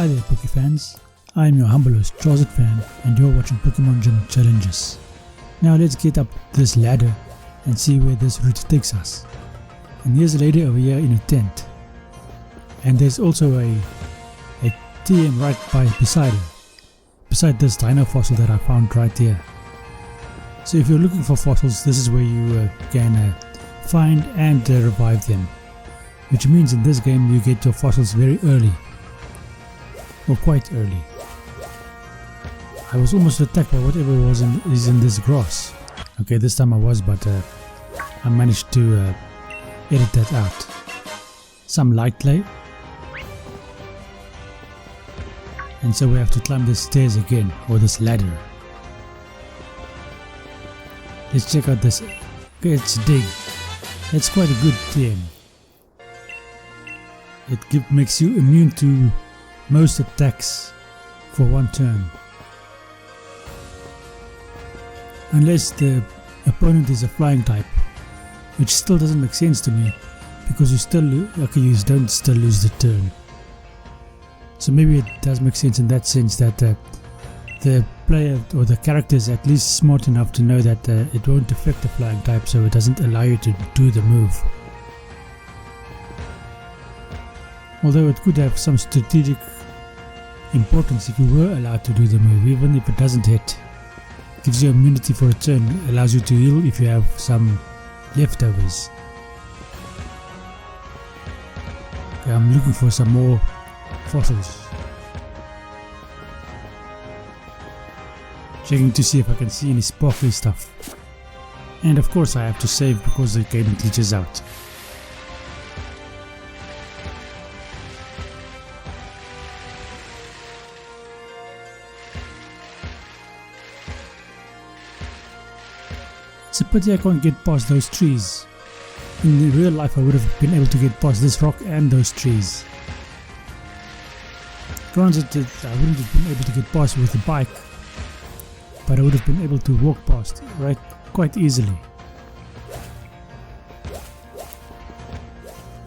Hi there Poke fans, I am your humble host Charles Fan and you're watching Pokemon Gym Challenges. Now let's get up this ladder and see where this route takes us. And here's a lady over here in a tent. And there's also a TM right beside her. Beside this dino fossil that I found right here. So if you're looking for fossils, this is where you can find and revive them. Which means in this game you get your fossils very early. Or quite early. I was almost attacked by whatever is in this grass. Okay, this time I was, but I managed to edit that out. Some light play. And so we have to climb the stairs again, or this ladder. Let's check out this. Okay, it's dig. That's quite a good TM. It makes you immune to most attacks for one turn. Unless the opponent is a flying type, which still doesn't make sense to me because you don't still lose the turn. So maybe it does make sense in that sense that the player or the character is at least smart enough to know that it won't affect the flying type, so it doesn't allow you to do the move. Although it could have some strategic importance if you were allowed to do the move, even if it doesn't hit. Gives you immunity for a turn, allows you to heal if you have some leftovers. Okay, I'm looking for some more fossils. Checking to see if I can see any sparkly stuff. And of course I have to save because the game glitches out. It's a pity I can't get past those trees. In real life I would have been able to get past this rock and those trees. Granted, I wouldn't have been able to get past with the bike, but I would have been able to walk past quite easily.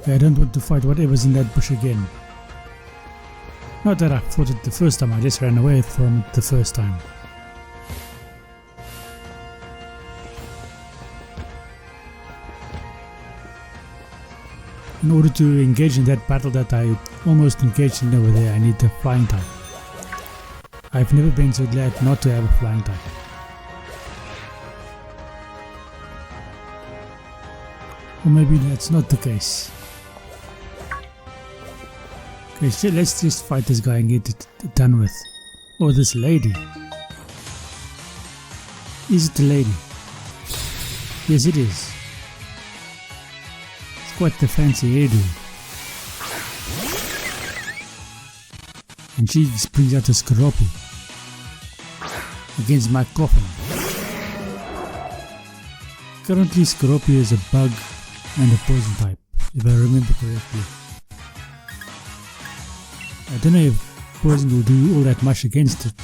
I don't want to fight whatever's in that bush again. Not that I fought it the first time, I just ran away from it the first time. In order to engage in that battle that I almost engaged in over there, I need the flying type. I've never been so glad not to have a flying type. Or maybe that's not the case. Okay, so let's just fight this guy and get it done with. Or this lady. Is it the lady? Yes, it is. Quite the fancy hairdo. And she brings out a Scorpion against my coffin. Currently Scorpion is a bug and a poison type, if I remember correctly. I don't know if poison will do all that much against it.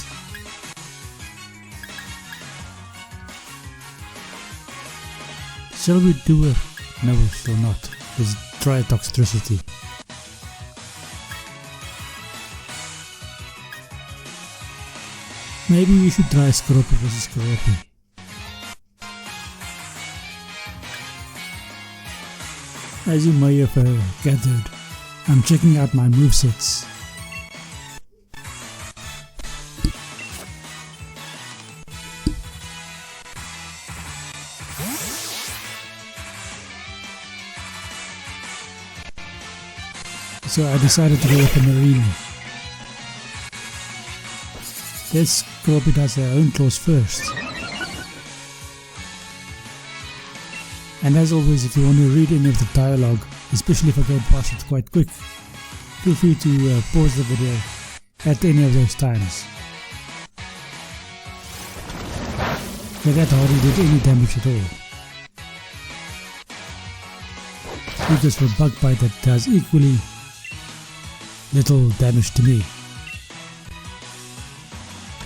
Shall we do it? No, we shall not. Let's try Toxtricity. Maybe we should try Scorpion versus Scorpion. As you may have gathered, I'm checking out my movesets. So I decided to go with the Marine. This Scorpion does their own claws first. And as always, if you want to read any of the dialogue, especially if I go past it quite quick, feel free to pause the video at any of those times. So that hardly did any damage at all. Because for bug bite that does equally little damage to me.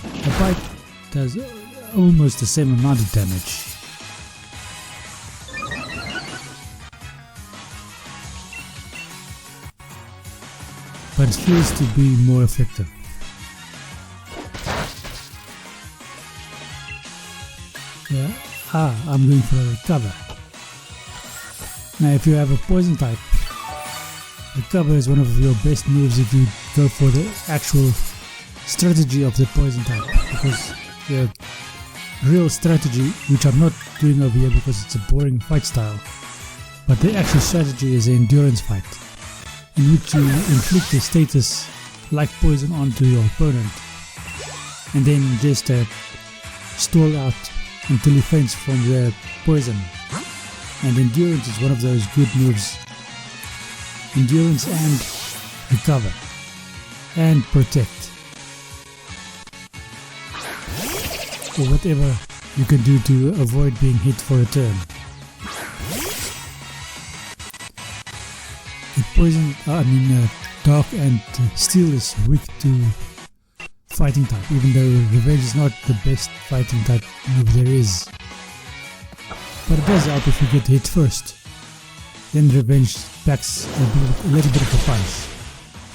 A bite does almost the same amount of damage. but it feels to be more effective. Yeah. I'm going for a recover. Now if you have a poison type, recover is one of your best moves if you go for the actual strategy of the poison type, because the real strategy, which I'm not doing over here because it's a boring fight style, but the actual strategy is an endurance fight, in which you inflict a status like poison onto your opponent and then just stall out until he faints from the poison. And endurance is one of those good moves. Endurance and recover and protect, or whatever you can do to avoid being hit for a turn. The poison, dark and steel is weak to fighting type, even though revenge is not the best fighting type move there is. But it does help if you get hit first. Then revenge packs a little bit of a punch.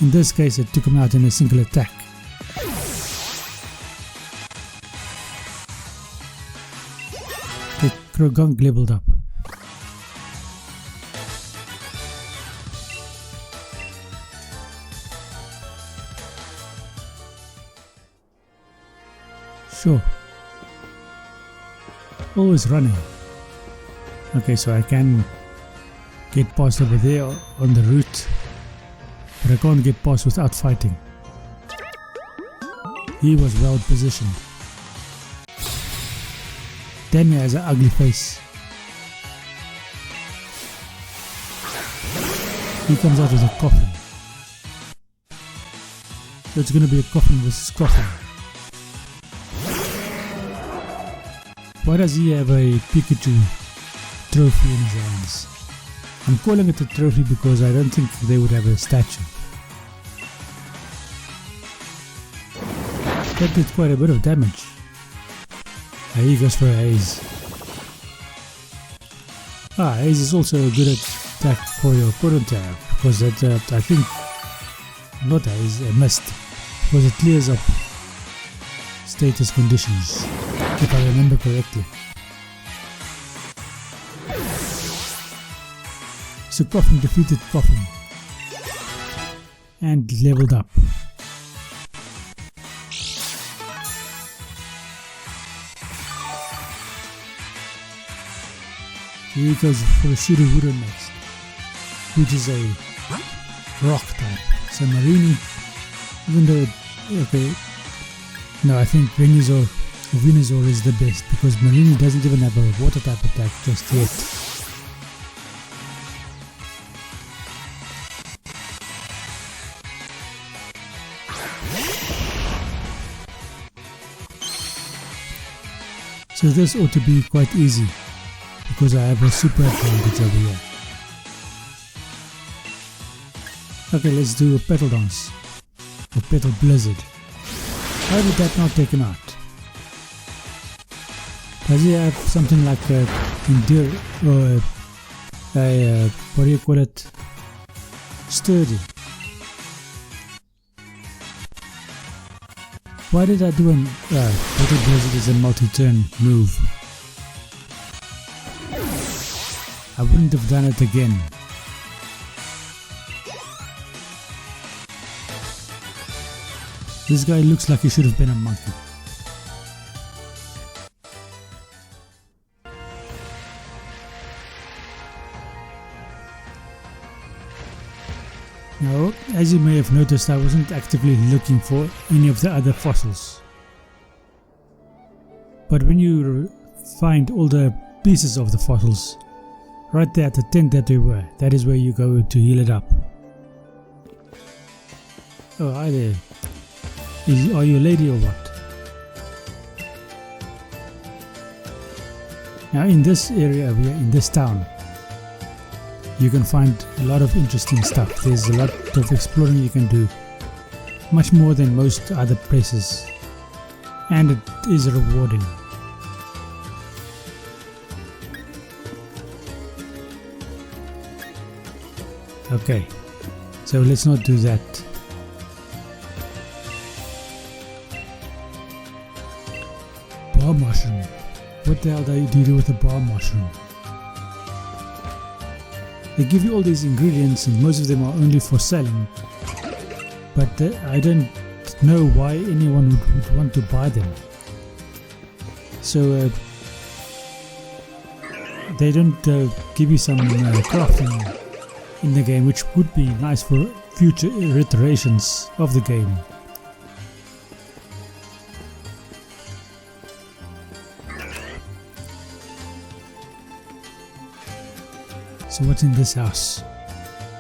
In this case, it took him out in a single attack. The Krogunk leveled up. Sure. Always running. Okay, so I can get past over there on the route, but I can't get past without fighting. He was well positioned. Then he has an ugly face. He comes out with a coffin. So it's going to be a coffin versus coffin. Why does he have a Pikachu trophy in his hands? I'm calling it a trophy because I don't think they would have a statue. That did quite a bit of damage. He goes for a Haze. Haze is also a good attack for your Monotype, because that, I think, not Haze, a Mist, because it clears up status conditions, if I remember correctly. So Coffin defeated Coffin and leveled up. He goes for a Shiruhuro next, which is a rock type. So Marini, even though, okay, no, I think Venusaur is the best, because Marini doesn't even have a water type attack just yet. So this ought to be quite easy, because I have a super advantage over here. Okay, let's do a Petal Dance, or Petal Blizzard. How did that not take him out? Does he have something like a endure, or a what do you call it, sturdy? Why did I do Petal Blizzard is a multi-turn move? I wouldn't have done it again. This guy looks like he should have been a monkey. Now, as you may have noticed, I wasn't actively looking for any of the other fossils. But when you find all the pieces of the fossils, right there at the tent that we were, that is where you go to heal it up. Oh, hi there. Are you a lady or what? Now in this area over here, in this town, you can find a lot of interesting stuff. There's a lot of exploring you can do, much more than most other places, and it is rewarding. Okay, so let's not do that. bar mushroom. What the hell do you do with a bar mushroom? They give you all these ingredients and most of them are only for selling, but I don't know why anyone would want to buy them. So they don't give you some crafting in the game, which would be nice for future iterations of the game. So what's in this house?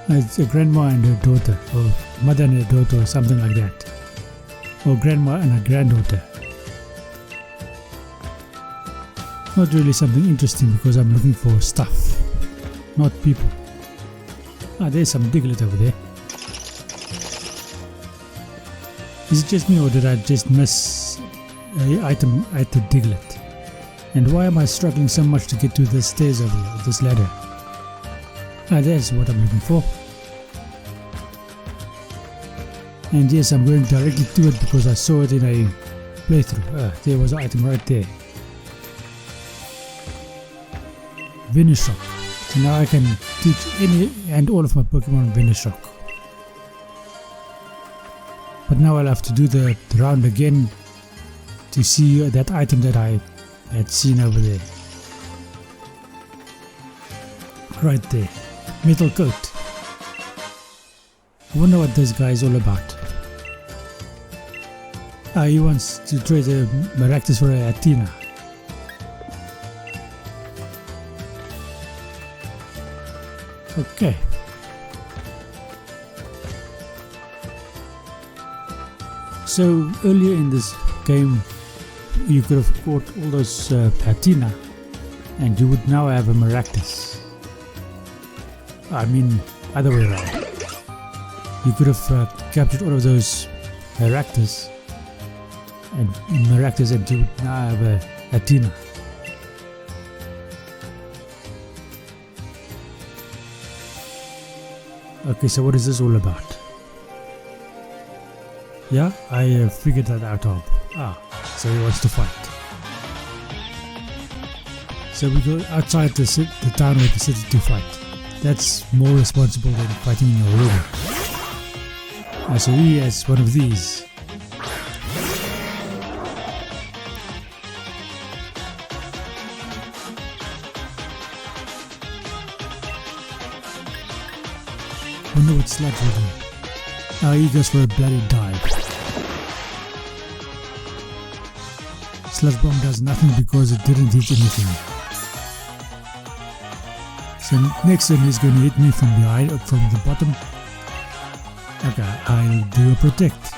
It's a grandma and her daughter, or mother and her daughter, or something like that. Or grandma and her granddaughter. Not really something interesting because I'm looking for stuff, not people. There's some Diglett over there. Is it just me or did I just miss an item at the Diglett? And why am I struggling so much to get to the stairs over here, this ladder? That's what I'm looking for. And yes, I'm going directly to it because I saw it in a playthrough. There was an item right there. Venoshock. So now I can teach any and all of my Pokemon Venoshock. But now I'll have to do the round again to see that item that I had seen over there. Right there. Metal coat. I wonder what this guy is all about. He wants to trade a Maractus for a Athena. Okay. So earlier in this game you could have caught all those Patina and you would now have a Maractus. I mean, other way around. You could have captured all of those Maractus and you would now have a Athena. Okay, so what is this all about? Yeah, I figured that out. So he wants to fight. So we go outside the town or the city to fight. That's more responsible than fighting in your room. So he has one of these. Wonder what Sludge will do. He goes for a bloody dive. Sludge Bomb does nothing because it didn't hit anything. So next time he's going to hit me from behind or from the bottom. Okay, I'll do a protect.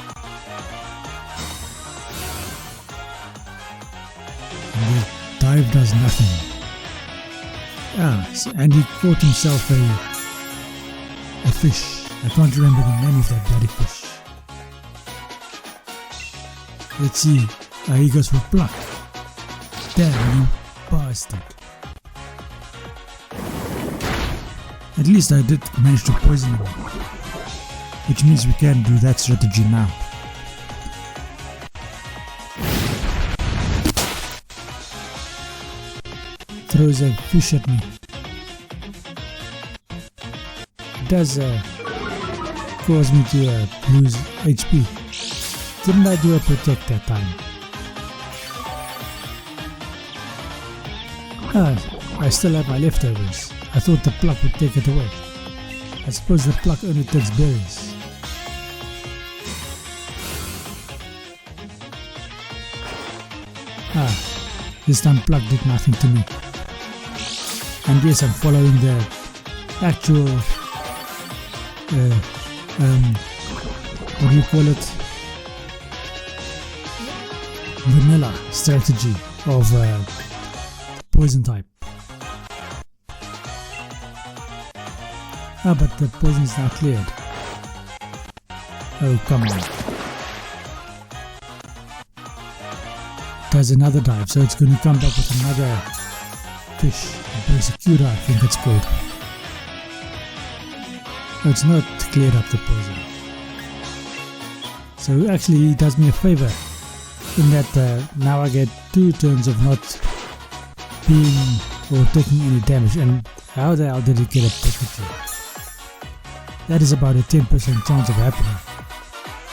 And the dive does nothing. And he caught himself a fish. I can't remember the name of that bloody fish. Let's see. He goes for pluck. Damn you bastard. At least I did manage to poison him. Which means we can do that strategy now. Throws a fish at me. It does cause me to lose HP. Didn't I do a protect that time? I still have my leftovers. I thought the pluck would take it away. I suppose the pluck only takes berries. This time pluck did nothing to me. And yes, I'm following the actual what do you call it? Vanilla strategy of poison type. But the poison is now cleared. Oh, come on. Does another dive, so it's going to come back with another fish. A Persecutor, I think it's called. Oh, it's not cleared up the poison. So actually he does me a favor. in that now I get 2 turns of not being or taking any damage. And how the hell did it get a Pikachu? That is about a 10% chance of happening.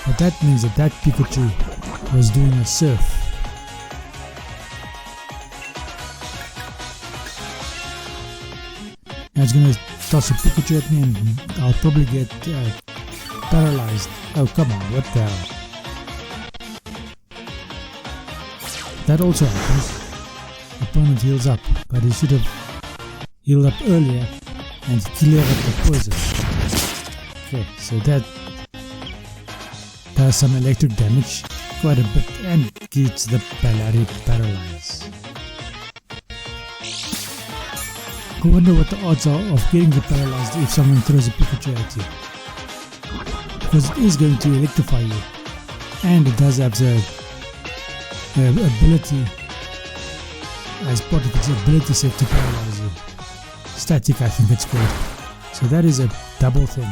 But that means that Pikachu was doing a surf. Now it's gonna toss a Pikachu at me and I'll probably get paralyzed. Oh come on, what the hell? That also happens. Opponent heals up, but he should have healed up earlier and cleared up the poison. Okay, so that does some electric damage, quite a bit, and keeps the Bellary paralyzed. I wonder what the odds are of getting the paralyzed if someone throws a Pikachu at you. Because it is going to electrify you, and it does have the ability, as part of its ability set, to paralyze you. Static, I think it's called. So that is a double thing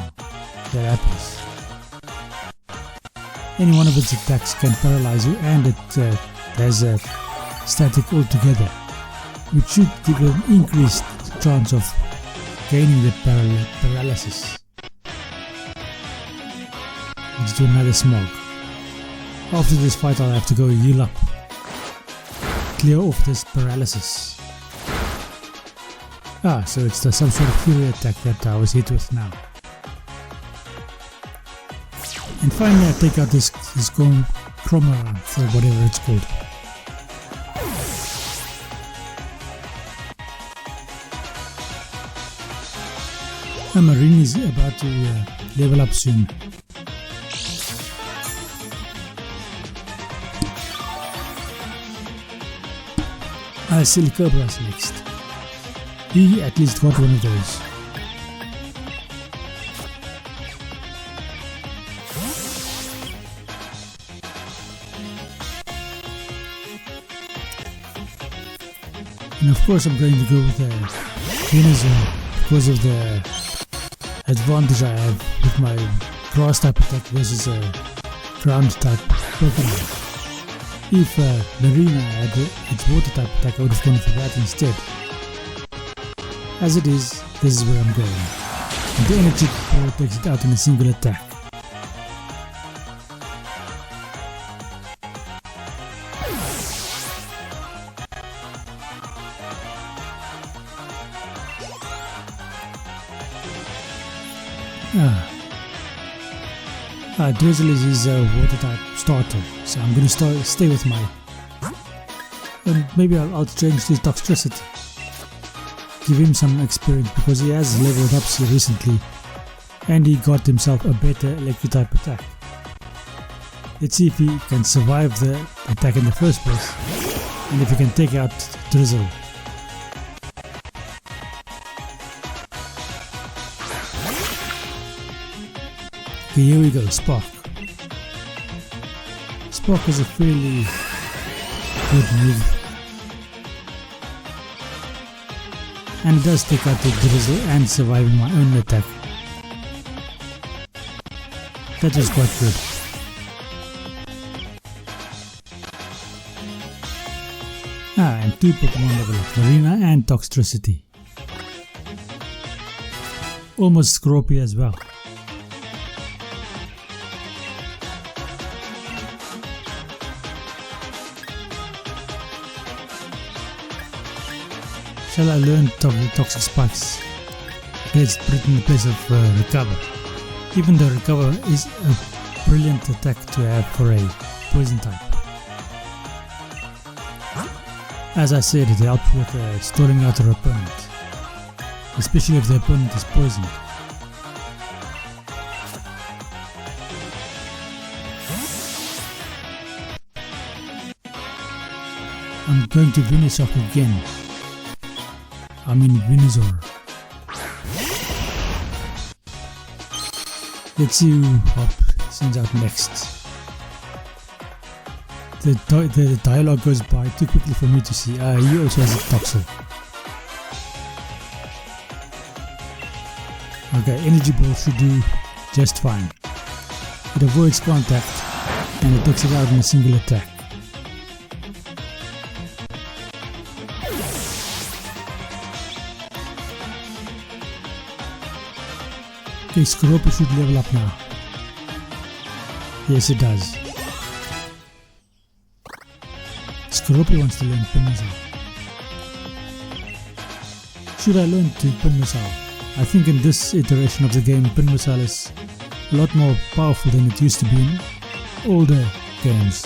that happens. Any one of its attacks can paralyze you, and it has a static altogether, which should give an increased chance of gaining the paralysis. Let's do another smog. After this fight I'll have to go heal up, clear off this paralysis. So it's some sort of fury attack that I was hit with now. And finally I take out this Chromaranth, or whatever it's called. Marine is about to level up soon. Silicobra's next. He at least got one of those. And of course I'm going to go with Venusaur because of the advantage I have with my grass type attack versus a ground type Pokemon. If Marina had its water type attack, I would have gone for that instead. As it is, this is where I'm going. And the energy ball takes it out in a single attack. Drizzle is his water type starter, so I'm going to stay with my... And maybe I'll change his Toxtricity. Give him some experience because he has leveled up so recently and he got himself a better electric type attack. Let's see if he can survive the attack in the first place and if he can take out Drizzle. Okay, here we go, Spark. Spark is a fairly good move. And it does take out the Drizzle and surviving my own attack. That was quite good. And 2 Pokemon level up, Marina and Toxtricity. Almost Scropy as well. Shall I learn Toxic Spikes? Let's put it in the place of Recover. Even though Recover is a brilliant attack to have for a poison type. As I said, it helps with stalling out your opponent, especially if the opponent is poisoned. I'm going to Venusaur again. I mean Venusaur. Let's see who Hop sends out next. The dialogue goes by too quickly for me to see. He also has a Toxel. Okay, Energy Ball should do just fine. It avoids contact and it takes it out in a single attack. Okay, Scorpio should level up now. Yes, it does. Scorpio wants to learn Pin Missile. Should I learn to Pin Missile? I think in this iteration of the game, Pin Missile is a lot more powerful than it used to be in older games.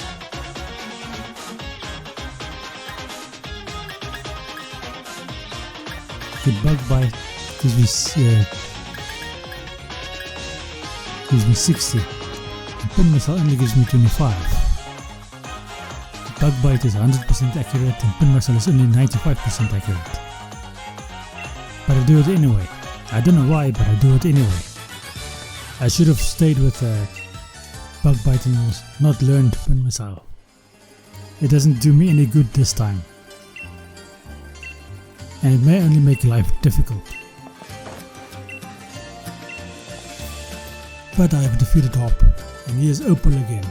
The Bug Bite gives me 60. The Pin Missile only gives me 25. The Bug Bite is 100% accurate and Pin Missile is only 95% accurate. But I do it anyway. I don't know why, but I do it anyway. I should have stayed with Bug Bite and not learned Pin Missile. It doesn't do me any good this time. And it may only make life difficult. But I have defeated Hop, and he is Opal again.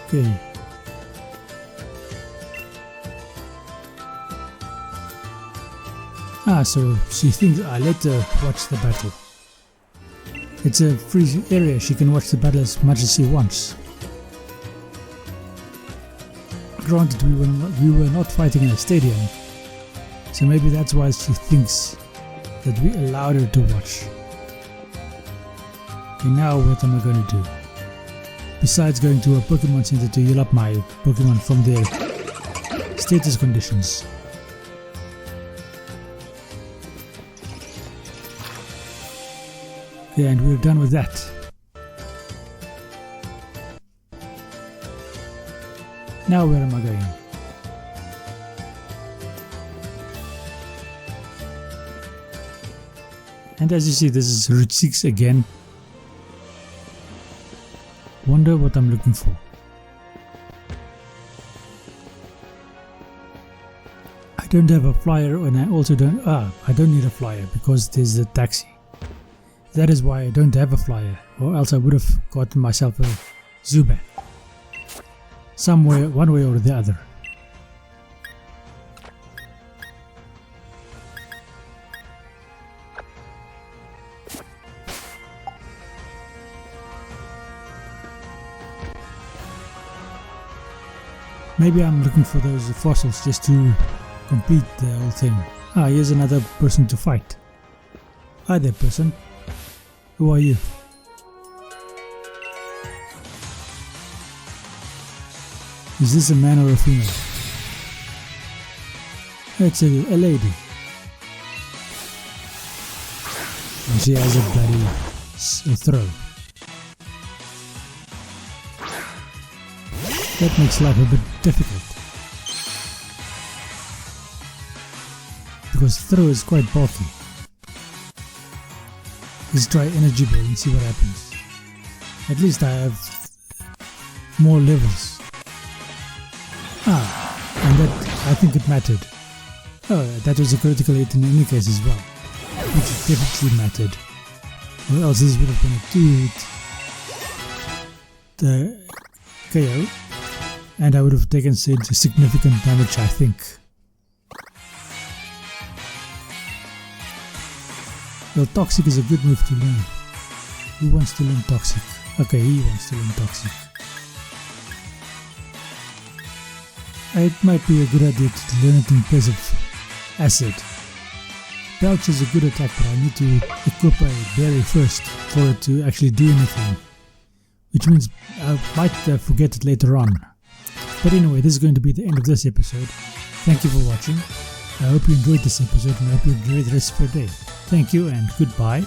Okay. So she thinks I let her watch the battle. It's a free area, she can watch the battle as much as she wants. Granted, we were not fighting in a stadium, so maybe that's why she thinks that we allowed her to watch. Okay, now what am I going to do? Besides going to a Pokemon Center to heal up my Pokemon from their status conditions. Okay, and we're done with that. Now where am I going? And as you see, this is Route 6 again. Wonder what I'm looking for. I don't have a flyer, and I also don't need a flyer because there's a taxi. That is why I don't have a flyer, or else I would have gotten myself a Zubat. Somewhere, one way or the other. Maybe I'm looking for those fossils just to complete the whole thing. Here's another person to fight. Hi there, person. Who are you? Is this a man or a female? It's a lady. And she has a bloody throw. That makes life a bit difficult. Because throw is quite bulky. Let's try energy ball and see what happens. At least I have more levels. And that, I think it mattered. Oh, that was a critical hit in any case as well. Which definitely mattered. Or else this would have been a 2-hit KO. And I would have taken significant damage, I think. Well, Toxic is a good move to learn. Who wants to learn Toxic? Okay, he wants to learn Toxic. It might be a good idea to learn it in place of Acid. Belch is a good attack, but I need to equip a berry first for it to actually do anything. Which means I might forget it later on. But anyway, this is going to be the end of this episode. Thank you for watching. I hope you enjoyed this episode and I hope you enjoy the rest of your day. Thank you and goodbye.